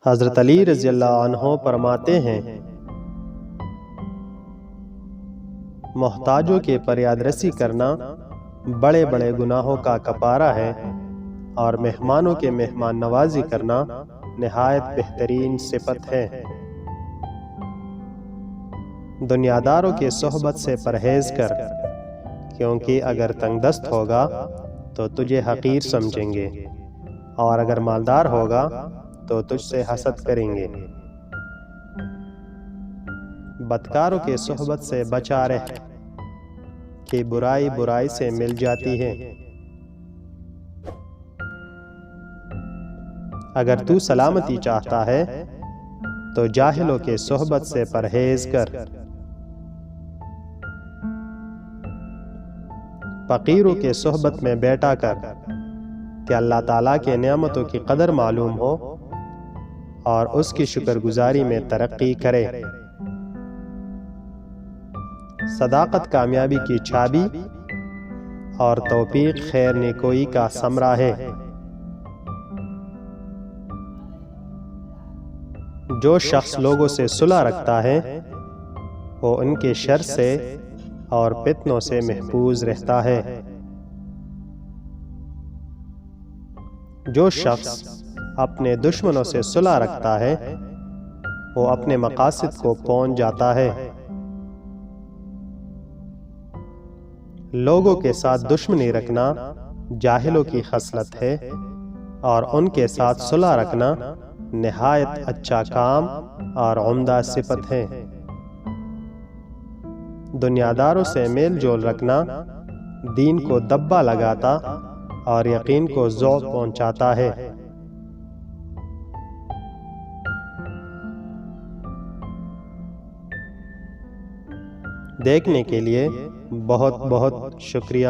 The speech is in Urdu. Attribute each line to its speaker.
Speaker 1: حضرت علی رضی اللہ عنہ فرماتے ہیں، محتاجوں کے فریاد رسی کرنا بڑے بڑے گناہوں کا کفارہ ہے، اور مہمانوں کے مہمان نوازی کرنا نہایت بہترین صفت ہے۔ دنیاداروں کے صحبت سے پرہیز کر، کیونکہ اگر تنگ دست ہوگا تو تجھے حقیر سمجھیں گے، اور اگر مالدار ہوگا تو تجھ سے حسد کریں گے۔ بدکاروں کے صحبت سے بچا رہ، کہ برائی برائی سے مل جاتی ہے۔ اگر تو سلامتی چاہتا ہے تو جاہلوں کے صحبت سے پرہیز کر۔ فقیروں کے صحبت میں بیٹھا کر کہ اللہ تعالیٰ کے نعمتوں کی قدر معلوم ہو اور اس کی شکر گزاری میں ترقی کرے۔ صداقت کامیابی کی چابی اور توفیق خیر نیکوئی کا ثمرہ ہے۔ جو شخص لوگوں سے صلح رکھتا ہے وہ ان کے شر سے اور فتنوں سے محفوظ رہتا ہے۔ جو شخص اپنے دشمنوں سے صلح رکھتا ہے وہ اپنے مقاصد کو پہنچ جاتا ہے۔ لوگوں کے ساتھ دشمنی رکھنا جاہلوں کی خصلت ہے، اور ان کے ساتھ صلح رکھنا نہایت اچھا کام اور عمدہ صفت ہے۔ دنیاداروں سے میل جول رکھنا دین کو دبا لگاتا اور یقین کو ضعف پہنچاتا ہے۔ دیکھنے کے لیے بہت بہت شکریہ۔